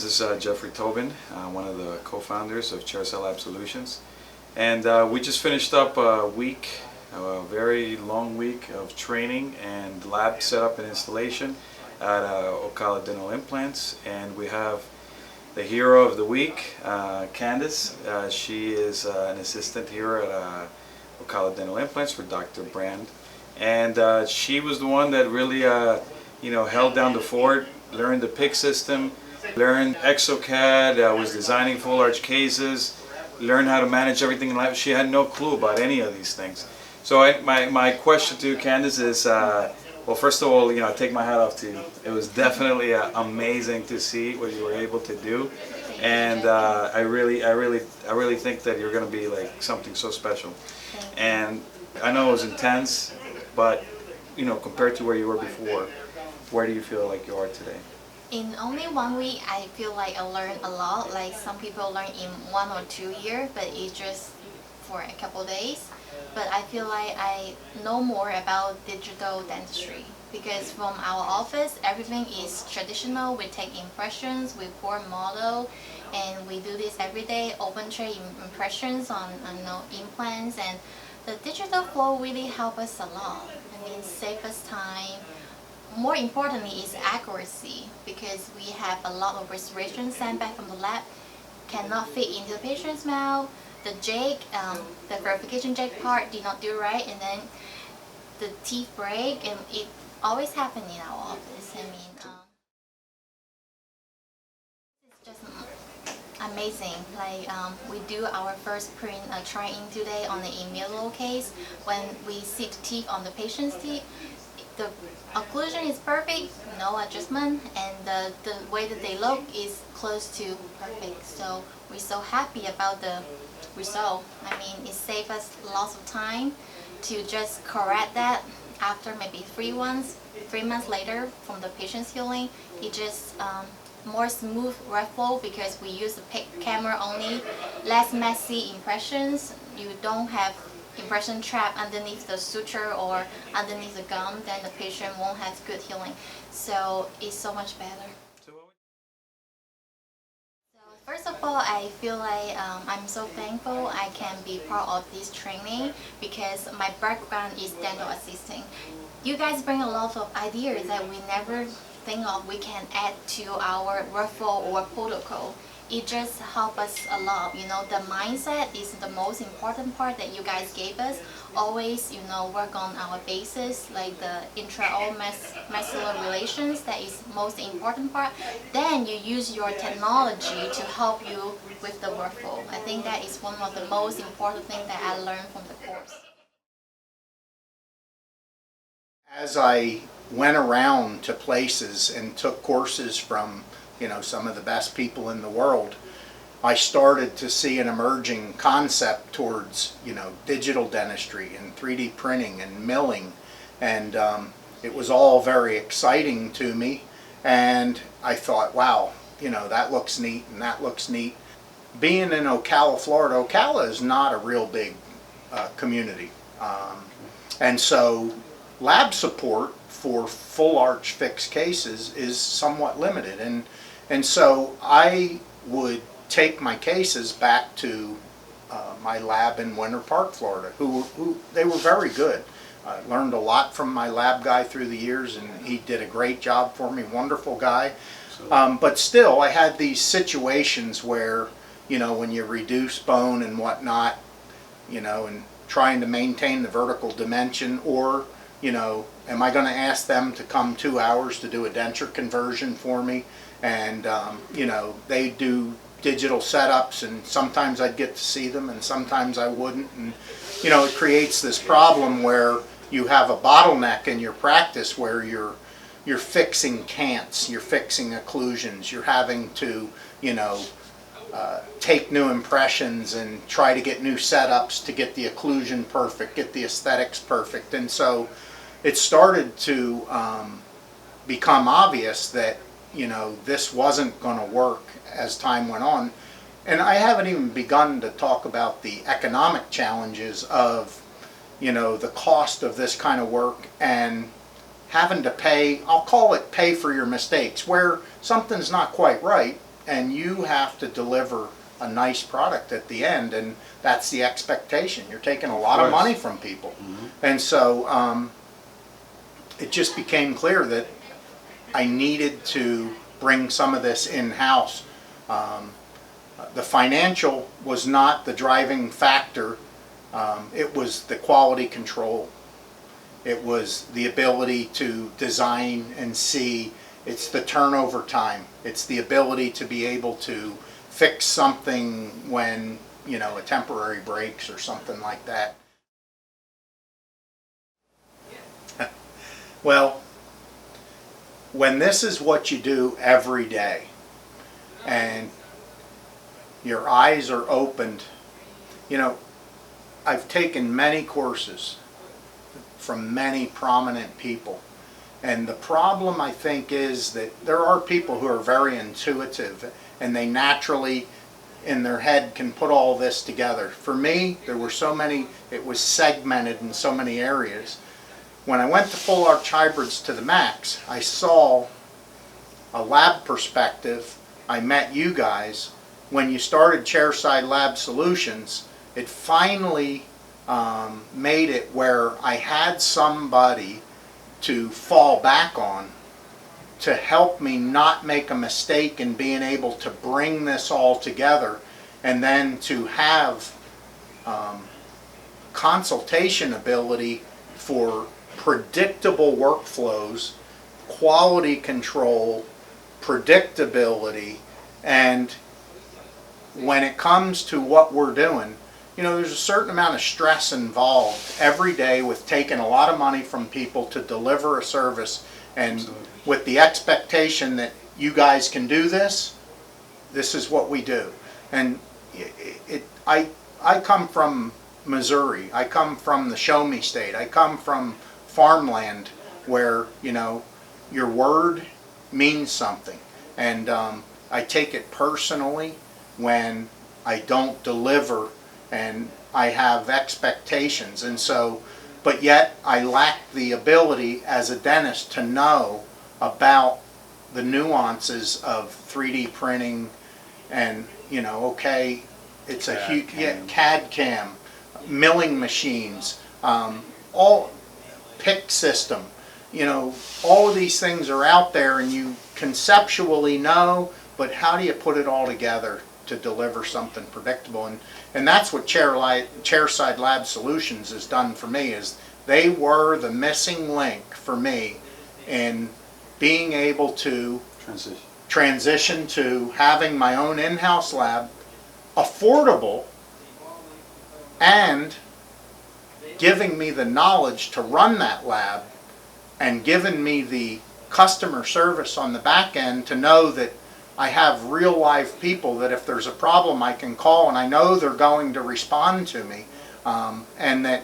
This is Jeffrey Tobin, one of the co-founders of ChairsideLAB Solutions. And we just finished up a very long week of training and lab setup and installation at Ocala Dental Implants. And we have the hero of the week, Candace. She is an assistant here at Ocala Dental Implants for Dr. Brand. And she was the one that really held down the fort, learned the PIC system, learned ExoCAD, was designing full arch cases, learned how to manage everything in life. She had no clue about any of these things. So my question to Candace is, well, first of all, I take my hat off to you. It was definitely amazing to see what you were able to do, and I really think that you're going to be like something so special. And I know it was intense, but compared to where you were before, where do you feel like you are today? In only 1 week, I feel like I learned a lot. Like some people learn in 1 or 2 years, but it's just for a couple days. But I feel like I know more about digital dentistry because from our office, everything is traditional. We take impressions, we pour model, and we do this every day, open tray impressions on implants. And the digital flow really help us a lot. I mean, save us time. More importantly is accuracy, because we have a lot of restoration sent back from the lab cannot fit into the patient's mouth. The jig, the verification jig part did not do right, and then the teeth break, and it always happens in our office. I mean, it's just amazing. Like we do our first print try-in today on the Emilio case. When we see the teeth on the patient's teeth, the occlusion is perfect, no adjustment, and the way that they look is close to perfect. So we're so happy about the result. I mean, it saved us lots of time to just correct that after maybe 3 months later from the patient's healing. It just more smooth red flow because we use the PIC camera only, less messy impressions. You don't have impression trap underneath the suture or underneath the gum, then the patient won't have good healing. So it's so much better. So first of all, I feel like I'm so thankful I can be part of this training because my background is dental assisting. You guys bring a lot of ideas that we never think of we can add to our workflow or protocol. It just helps us a lot. The mindset is the most important part that you guys gave us. Always, work on our basis, like the intraoral maxillary relations. That is most important part. Then you use your technology to help you with the workflow. I think that is one of the most important things that I learned from the course. As I went around to places and took courses from some of the best people in the world, I started to see an emerging concept towards digital dentistry and 3D printing and milling, and it was all very exciting to me. And I thought, wow, that looks neat and that looks neat. Being in Ocala, Florida, Ocala is not a real big community, and so lab support for full arch fixed cases is somewhat limited, and so I would take my cases back to my lab in Winter Park, Florida, who they were very good. I learned a lot from my lab guy through the years, and he did a great job for me, wonderful guy. But still, I had these situations where, when you reduce bone and whatnot, and trying to maintain the vertical dimension, or am I going to ask them to come 2 hours to do a denture conversion for me? And they do digital setups, and sometimes I'd get to see them and sometimes I wouldn't, and it creates this problem where you have a bottleneck in your practice where you're fixing cants, you're fixing occlusions, you're having to take new impressions and try to get new setups to get the occlusion perfect, get the aesthetics perfect. And so it started to become obvious that this wasn't going to work as time went on. And I haven't even begun to talk about the economic challenges of, the cost of this kind of work and having to pay, I'll call it pay for your mistakes, where something's not quite right, and you have to deliver a nice product at the end, and that's the expectation. You're taking a lot of money from people. And so it just became clear that I needed to bring some of this in-house. The financial was not the driving factor. It was the quality control. It was the ability to design and see. It's the turnover time. It's the ability to be able to fix something when, you know, a temporary breaks or something like that. Well, when this is what you do every day and your eyes are opened, you know, I've taken many courses from many prominent people, and the problem I think is that there are people who are very intuitive and they naturally in their head can put all this together. For me, there were so many, it was segmented in so many areas. When I went to full arch hybrids to the max, I saw a lab perspective. I met you guys. When you started ChairsideLAB Solutions, it finally made it where I had somebody to fall back on to help me not make a mistake in being able to bring this all together, and then to have consultation ability for predictable workflows, quality control, predictability. And when it comes to what we're doing, you know, there's a certain amount of stress involved every day with taking a lot of money from people to deliver a service, and Absolutely. with the expectation that you guys can do this, this is what we do. And I come from Missouri. I come from the show me state. I come from farmland where, you know, your word means something. And I take it personally when I don't deliver and I have expectations. And so, but yet I lack the ability as a dentist to know about the nuances of 3D printing and, you know, okay, it's a huge, CAD CAM, milling machines, all pick system, you know, all of these things are out there and you conceptually know, but how do you put it all together to deliver something predictable? And that's what ChairsideLAB Solutions has done for me, is they were the missing link for me in being able to transition to having my own in-house lab, affordable, and giving me the knowledge to run that lab, and giving me the customer service on the back end to know that I have real live people that if there's a problem I can call and I know they're going to respond to me, and that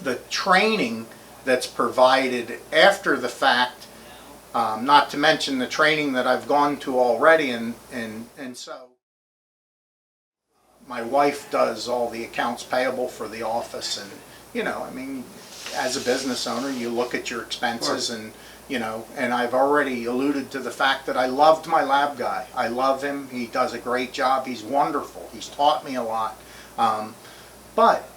the training that's provided after the fact, not to mention the training that I've gone to already, and so my wife does all the accounts payable for the office, and you know, I mean, as a business owner you look at your expenses, and you know, and I've already alluded to the fact that I loved my lab guy. I love him. He does a great job. He's wonderful. He's taught me a lot. But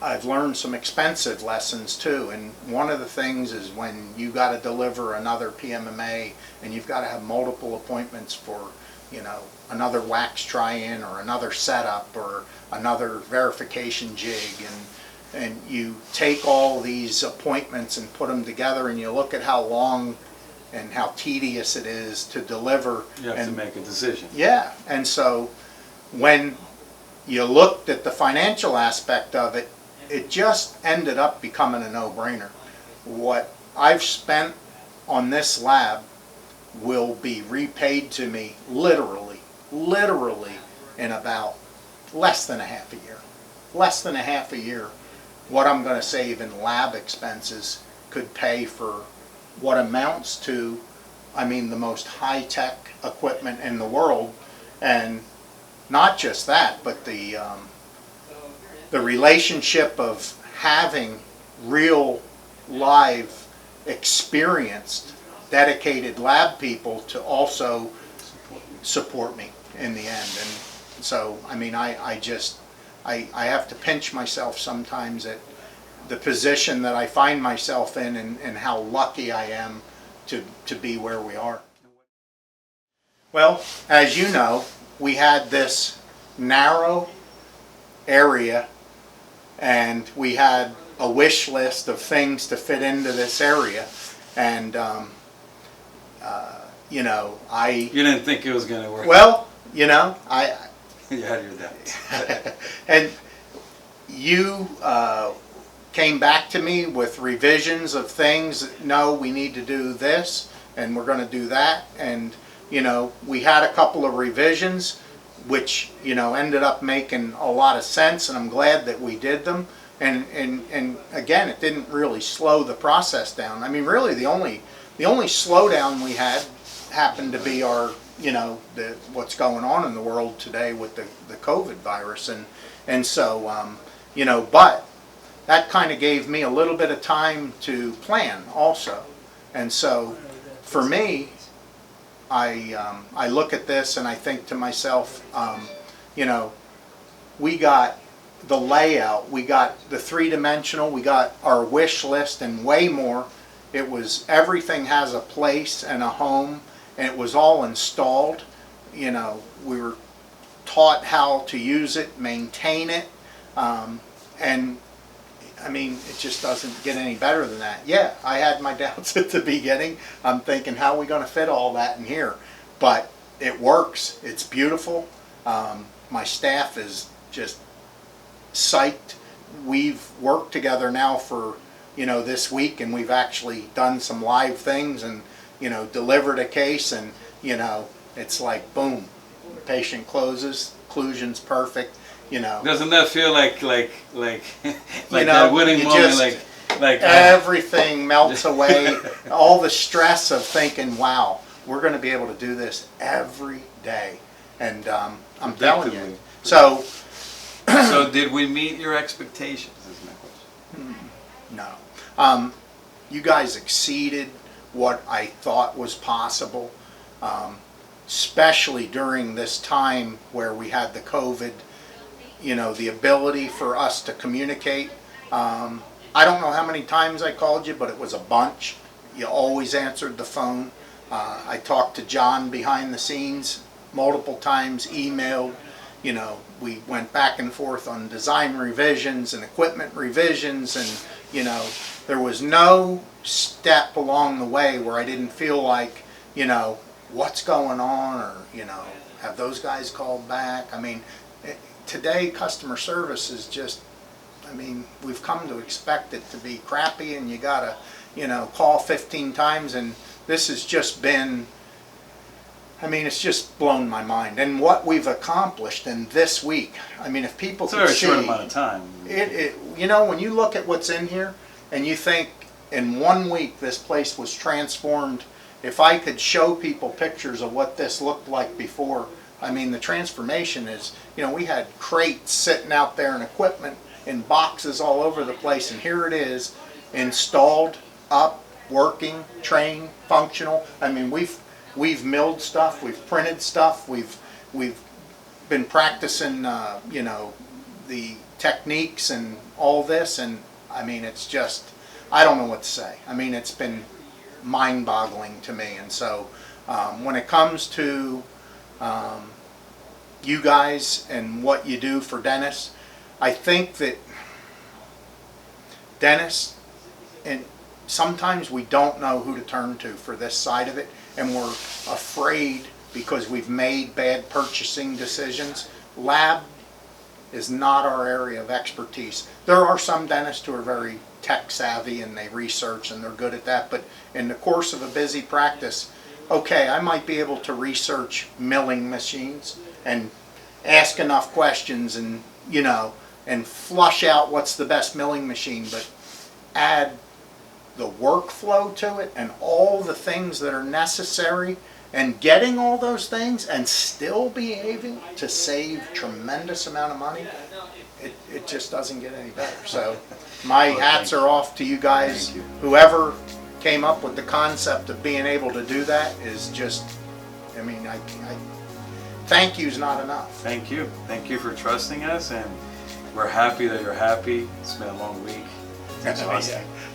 I've learned some expensive lessons too. And one of the things is when you got to deliver another PMMA and you've got to have multiple appointments for, you know, another wax try-in or another setup or another verification jig, and you take all these appointments and put them together and you look at how long and how tedious it is to deliver. You have to make a decision. Yeah, and so when you looked at the financial aspect of it, it just ended up becoming a no-brainer. What I've spent on this lab will be repaid to me literally in about less than a half a year. Less than a half a year. What I'm going to save in lab expenses could pay for what amounts to, I mean, the most high-tech equipment in the world. And not just that, but the relationship of having real live experienced dedicated lab people to also support me in the end. And so, I mean, I have to pinch myself sometimes at the position that I find myself in, and how lucky I am to be where we are. Well, as you know, we had this narrow area and we had a wish list of things to fit into this area, and you know, You didn't think it was going to work. well, you know, You had your doubts. and you came back to me with revisions of things. No, we need to do this, and we're going to do that. And you know, we had a couple of revisions, which you know ended up making a lot of sense, and I'm glad that we did them. And again, it didn't really slow the process down. I mean, really, the only slowdown we had happened to be our, you know, what's going on in the world today with the COVID virus, and so you know, but that kind of gave me a little bit of time to plan also. And so for me, I look at this and I think to myself, you know, we got the layout, we got the three-dimensional, we got our wish list, and way more. It was, everything has a place and a home, and it was all installed. You know, we were taught how to use it, maintain it, and I mean, it just doesn't get any better than that. Yeah, I had my doubts at the beginning. I'm thinking, how are we going to fit all that in here? But it works. It's beautiful. My staff is just psyched. We've worked together now for, you know, this week, and we've actually done some live things and, you know, delivered a case, and, you know, it's like, boom, the patient closes, occlusion's perfect. You know, doesn't that feel like like you know, that winning moment? Just, like everything melts away. All the stress of thinking, wow, we're going to be able to do this every day, and I'm telling you. So, so did we meet your expectations? Is my question. No, you guys exceeded what I thought was possible, especially during this time where we had the COVID. You know, the ability for us to communicate. I don't know how many times I called you, but it was a bunch. You always answered the phone. I talked to John behind the scenes multiple times, emailed. You know, we went back and forth on design revisions and equipment revisions, and you know, there was no step along the way where I didn't feel like, you know, what's going on, or you know, have those guys called back? I mean, today customer service is just, I mean, we've come to expect it to be crappy, and you gotta, you know, call 15 times, and this has just been, I mean, it's just blown my mind. And what we've accomplished in this week, I mean, if people could see. It's a very short amount of time. You know, when you look at what's in here, and you think in 1 week this place was transformed, if I could show people pictures of what this looked like before, I mean, the transformation is, you know, we had crates sitting out there and equipment in boxes all over the place, and here it is, installed, up, working, trained, functional. I mean, we've milled stuff, we've printed stuff, we've been practicing, you know, the techniques and all this, and I mean, it's just, I don't know what to say. I mean, it's been mind-boggling to me, and so when it comes to you guys and what you do for dentists, I think that dentists, and sometimes we don't know who to turn to for this side of it, and we're afraid because we've made bad purchasing decisions. Lab is not our area of expertise. There are some dentists who are very tech savvy and they research and they're good at that, but in the course of a busy practice, okay, I might be able to research milling machines and ask enough questions and, you know, and flush out what's the best milling machine, but add the workflow to it and all the things that are necessary, and getting all those things and still be able to save tremendous amount of money, it just doesn't get any better. So my hats are off to you guys, whoever came up with the concept of being able to do that is just, I mean, I thank you's not enough. Thank you. Thank you for trusting us, and we're happy that you're happy. It's been a long week. It's exhausting. Yeah.